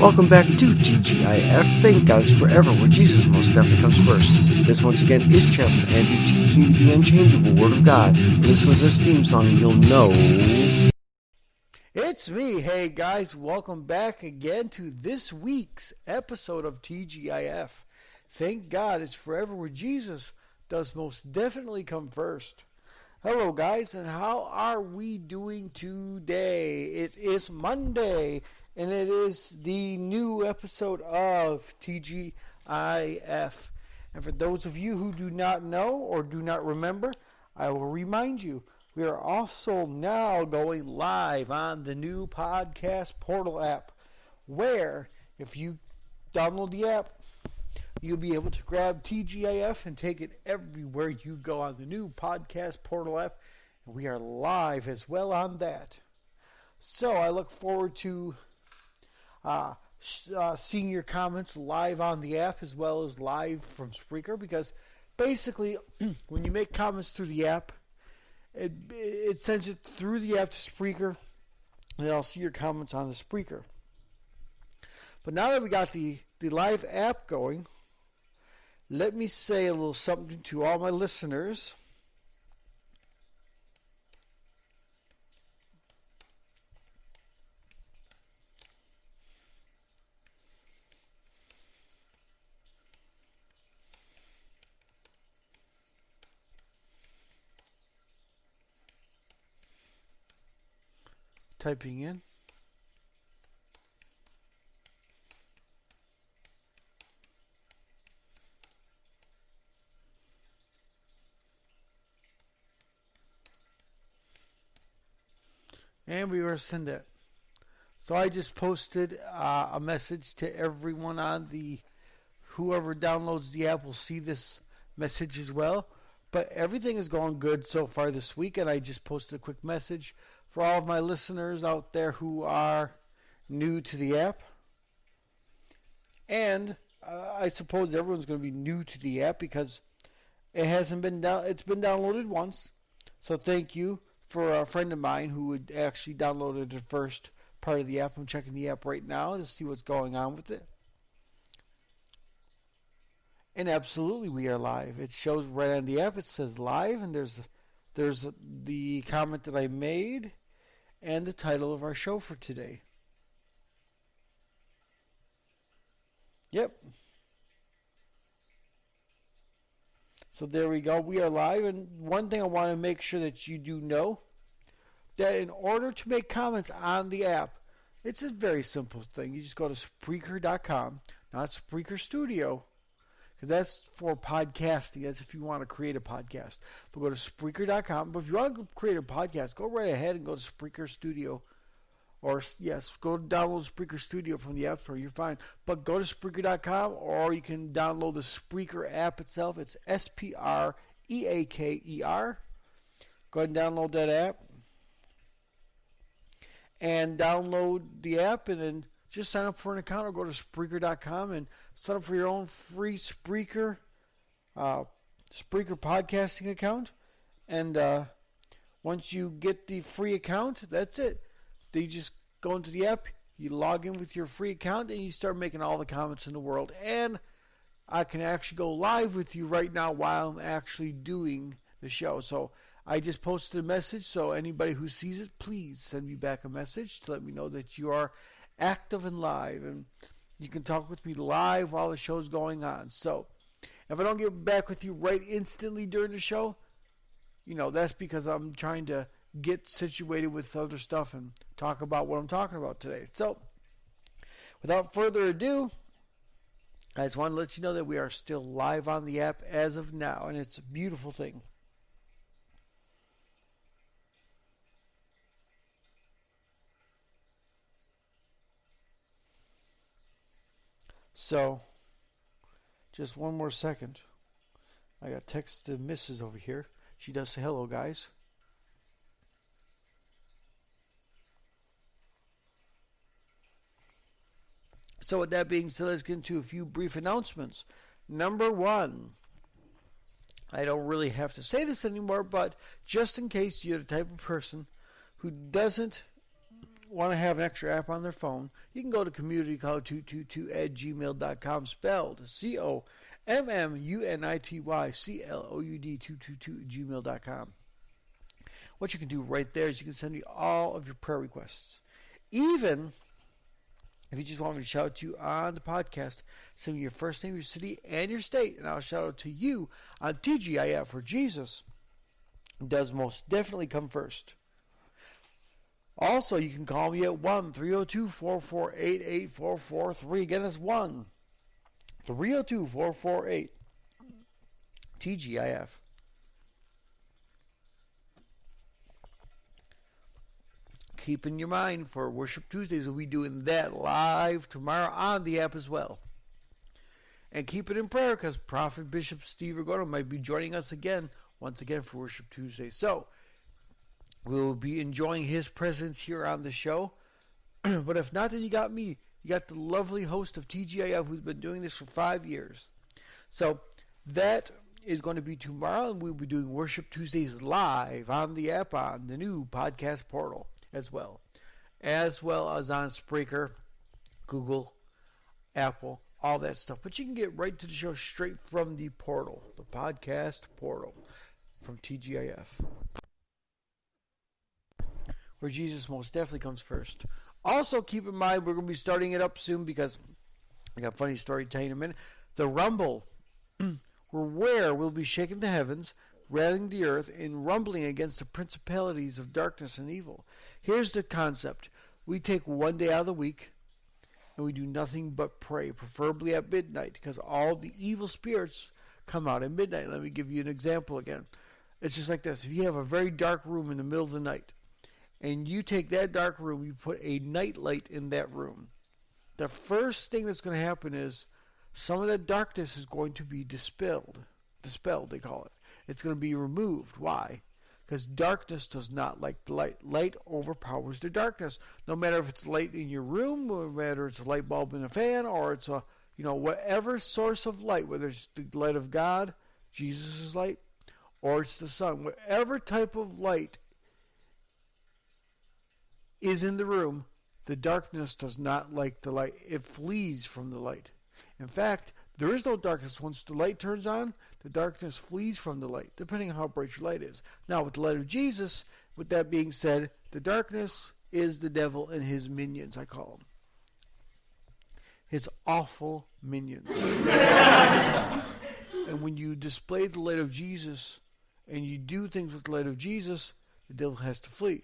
Welcome back to TGIF. Thank God it's forever, where Jesus most definitely comes first. This once again is Chaplain Andrew teaching you the unchangeable Word of God. Listen to this theme song and you'll know. It's me. Hey guys, welcome back again to this week's episode of TGIF. Thank God it's forever, where Jesus does most definitely come first. Hello guys, and how are we doing today? It is Monday, and it is the new episode of TGIF. And for those of you who do not know or do not remember, I will remind you, we are also now going live on the new podcast portal app, where if you download the app, you'll be able to grab TGIF and take it everywhere you go on the new podcast portal app. And we are live as well on that. So I look forward to seeing your comments live on the app as well as live from Spreaker, because basically when you make comments through the app, it sends it through the app to Spreaker, and I'll see your comments on the Spreaker. But now that we got the live app going, let me say a little something to all my listeners. Typing in. And we were send it. So I just posted a message to everyone on whoever downloads the app will see this message as well. But everything is going good so far this week, and I just posted a quick message for all of my listeners out there who are new to the app. And I suppose everyone's going to be new to the app because it hasn't been it's been downloaded once. So thank you for a friend of mine who would actually downloaded the first part of the app. I'm checking the app right now to see what's going on with it. And absolutely, we are live. It shows right on the app. It says live, and there's the comment that I made and the title of our show for today. Yep. So there we go. We are live. And one thing I want to make sure that you do know, that in order to make comments on the app, it's a very simple thing. You just go to Spreaker.com, not Spreaker Studio, because that's for podcasting. That's if you want to create a podcast. But go to Spreaker.com. But if you want to create a podcast, go right ahead and go to Spreaker Studio. Or, yes, go download Spreaker Studio from the App Store. You're fine. But go to Spreaker.com, or you can download the Spreaker app itself. It's Spreaker. Go ahead and download that app. And download the app, and then just sign up for an account, or go to Spreaker.com and sign up for your own free Spreaker podcasting account. And once you get the free account, that's it. Then you just go into the app, you log in with your free account, and you start making all the comments in the world. And I can actually go live with you right now while I'm actually doing the show. So I just posted a message, so anybody who sees it, please send me back a message to let me know that you are active and live, and you can talk with me live while the show's going on. So if I don't get back with you right instantly during the show, that's because I'm trying to get situated with other stuff and talk about what I'm talking about today. So without further ado, I just want to let you know that we are still live on the app as of now, and it's a beautiful thing. So, just one more second. I got text to Mrs. over here. She does say hello, guys. So with that being said, let's get into a few brief announcements. Number one, I don't really have to say this anymore, but just in case you're the type of person who doesn't want to have an extra app on their phone, you can go to communitycloud222@gmail.com, spelled COMMUNITYCLOUD222@gmail.com. What you can do right there is you can send me all of your prayer requests. Even if you just want me to shout out to you on the podcast, send me your first name, your city, and your state, and I'll shout out to you on TGIF, where Jesus does most definitely come first. Also, you can call me at 1-302-448-8443. Again, it's 1-302-448-TGIF. Keep in your mind for Worship Tuesdays, we'll be doing that live tomorrow on the app as well. And keep it in prayer, because Prophet Bishop Steve Rigoto might be joining us once again for Worship Tuesday. So, we'll be enjoying his presence here on the show. But if not, then you got me. You got the lovely host of TGIF who's been doing this for 5 years. So, that is going to be tomorrow, and we'll be doing Worship Tuesdays live on the app on the new podcast portal as well as on Spreaker, Google, Apple, all that stuff. But you can get right to the show straight from the portal, the podcast portal from TGIF, where Jesus most definitely comes first. Also, keep in mind, we're going to be starting it up soon, because I got a funny story to tell you in a minute. The Rumble, where we'll be shaking the heavens, rattling the earth, and rumbling against the principalities of darkness and evil. Here's the concept. We take one day out of the week, and we do nothing but pray, preferably at midnight, because all the evil spirits come out at midnight. Let me give you an example again. It's just like this. If you have a very dark room in the middle of the night, and you take that dark room, you put a night light in that room, the first thing that's going to happen is some of that darkness is going to be dispelled, they call it. It's going to be removed. Why? Because darkness does not like the light. Light overpowers the darkness. No matter if it's light in your room, no matter it's a light bulb in a fan, or it's a, whatever source of light, whether it's the light of God, Jesus' light, or it's the sun, whatever type of light is in the room, the darkness does not like the light. It flees from the light. In fact, there is no darkness. Once the light turns on, the darkness flees from the light, depending on how bright your light is. Now, with the light of Jesus, with that being said, the darkness is the devil and his minions, I call them. His awful minions. And when you display the light of Jesus, and you do things with the light of Jesus, the devil has to flee.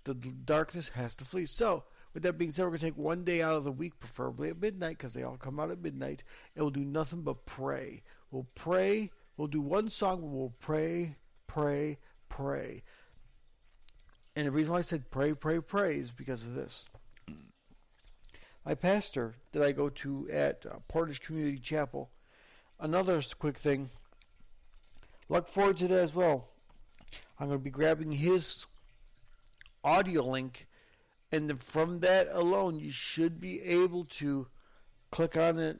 The darkness has to flee. So, with that being said, we're going to take one day out of the week, preferably at midnight, because they all come out at midnight, and we'll do nothing but pray. We'll pray. We'll do one song where we'll pray, pray, pray. And the reason why I said pray, pray, pray is because of this. My pastor that I go to at Portage Community Chapel, another quick thing, look forward to that as well. I'm going to be grabbing his audio link, and then from that alone, you should be able to click on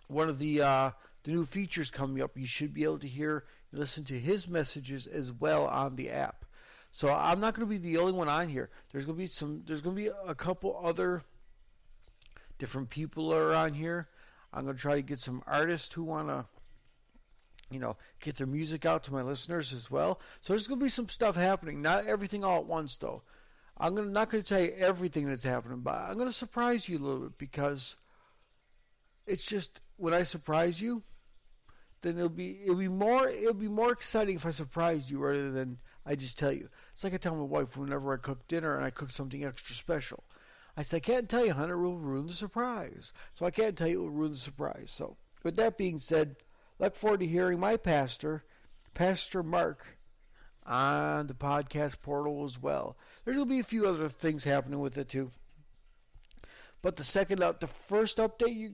one of the new features coming up. You should be able to listen to his messages as well on the app. So I'm not going to be the only one on here. There's going to be a couple other different people that are on here. I'm going to try to get some artists who want to, get their music out to my listeners as well. So there's going to be some stuff happening. Not everything all at once, though. I'm not going to tell you everything that's happening, but I'm going to surprise you a little bit, because it's just when I surprise you, then it'll be more exciting if I surprise you rather than I just tell you. It's like I tell my wife whenever I cook dinner and I cook something extra special. I say, I can't tell you, honey, it will ruin the surprise. So I can't tell you, it will ruin the surprise. So with that being said, look forward to hearing my pastor, Pastor Mark, on the podcast portal as well. There's going to be a few other things happening with it too. But the first update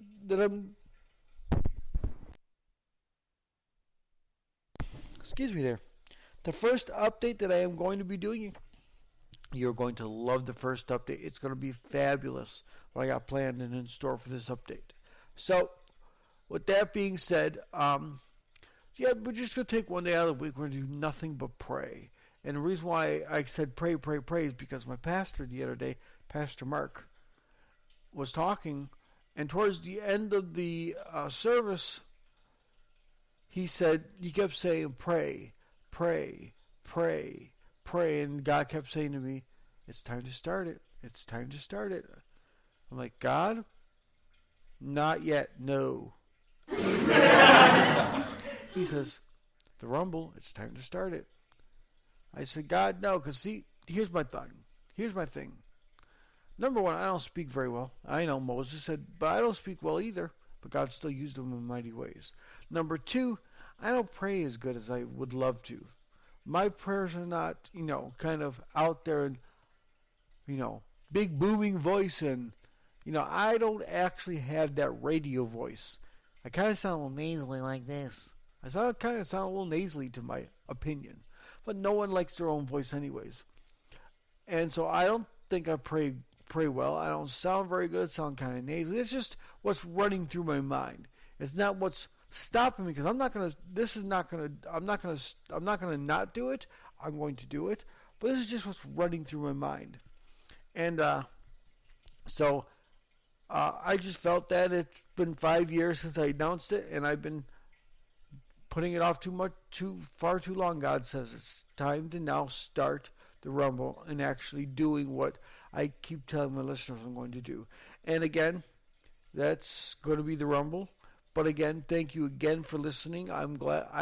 the first update that I am going to be doing, you're going to love the first update. It's going to be fabulous what I got planned and in store for this update. So, with that being said, we're just going to take one day out of the week. We're going to do nothing but pray. And the reason why I said pray is because my pastor the other day, Pastor Mark, was talking, and towards the end of the service, he kept saying pray, and God kept saying to me, it's time to start it. It's time to start it. I'm like, God, not yet, no. He says, the Rumble, it's time to start it. I said, God, no, because see, here's my thing. Number one, I don't speak very well. I know Moses said, but I don't speak well either. But God still used them in mighty ways. Number two, I don't pray as good as I would love to. My prayers are not, kind of out there and, big booming voice, and, I don't actually have that radio voice. I kind of sound a little nasally like this. I kind of sound a little nasally to my opinion. But no one likes their own voice anyways. And so I don't think I pray well. I don't sound very good. I sound kind of nasally. It's just what's running through my mind. It's not what's stopping me, because I'm not going to not do it. I'm going to do it. But this is just what's running through my mind. And so I just felt that it's been 5 years since I announced it, and I've been putting it off far too long. God says it's time to now start the Rumble and actually doing what I keep telling my listeners I'm going to do. And again, that's going to be the Rumble. But again, thank you again for listening. I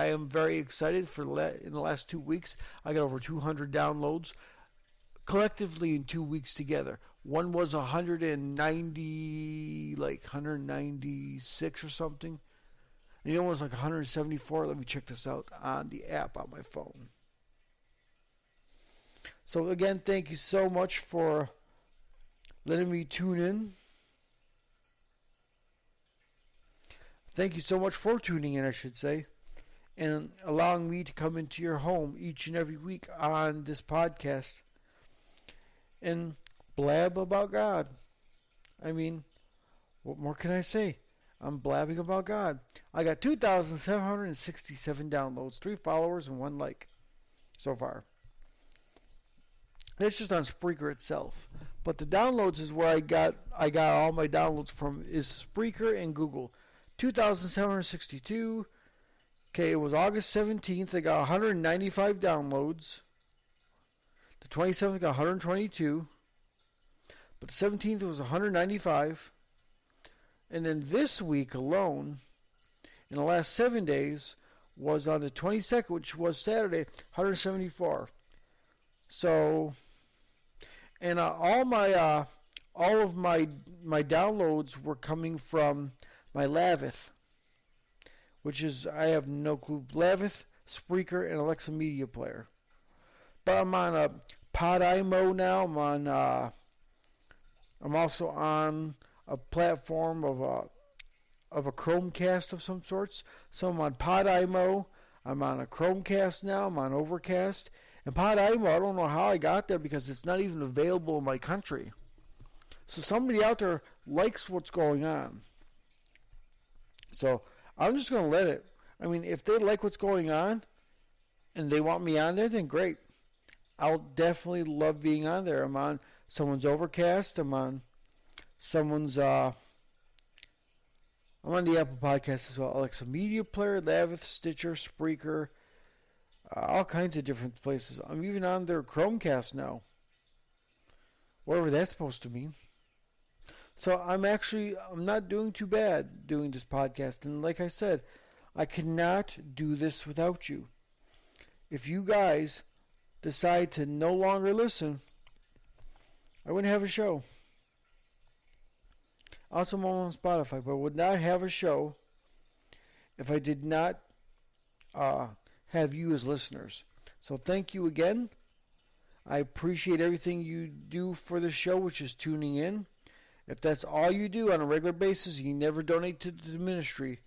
am very excited in the last 2 weeks. I got over 200 downloads collectively in 2 weeks together. One was 196 or something. And the other one was like 174. Let me check this out on the app on my phone. So again, thank you so much for letting me tune in. Thank you so much for tuning in, I should say, and allowing me to come into your home each and every week on this podcast and blab about God. I mean, what more can I say? I'm blabbing about God. I got 2,767 downloads, 3 followers, and 1 like so far. That's just on Spreaker itself. But the downloads is where I got all my downloads from, is Spreaker and Google. 2,762. Okay, it was August 17th. I got 195 downloads. The 27th I got 122. But the 17th was 195. And then this week alone, in the last 7 days, was on the 22nd, which was Saturday, 174. So, and all of my downloads were coming from my Lavith, which is, I have no clue, Lavith, Spreaker, and Alexa Media Player. But I'm on a Podimo now. I'm also on a platform of a Chromecast of some sorts. So I'm on Podimo. I'm on a Chromecast now. I'm on Overcast. And Podimo, I don't know how I got there, because it's not even available in my country. So somebody out there likes what's going on. So I'm just going to let it. I mean, if they like what's going on and they want me on there, then great. I'll definitely love being on there. I'm on someone's Overcast. I'm on someone's I'm on the Apple Podcast as well. Alexa Media Player, Lavith, Stitcher, Spreaker, all kinds of different places. I'm even on their Chromecast now. Whatever that's supposed to mean. So I'm not doing too bad doing this podcast. And like I said, I cannot do this without you. If you guys decide to no longer listen, I wouldn't have a show. Also, I'm on Spotify, but I would not have a show if I did not have you as listeners. So thank you again. I appreciate everything you do for the show, which is tuning in. If that's all you do on a regular basis, you never donate to the ministry,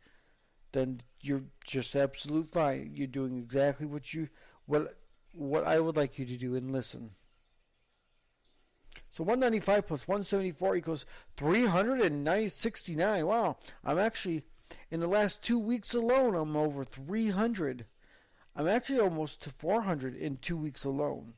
then you're just absolute fine. You're doing exactly what I would like you to do, and listen. So 195 plus 174 equals 369. Wow. I'm actually, in the last 2 weeks alone, I'm over 300 I'm actually almost to 400 in 2 weeks alone.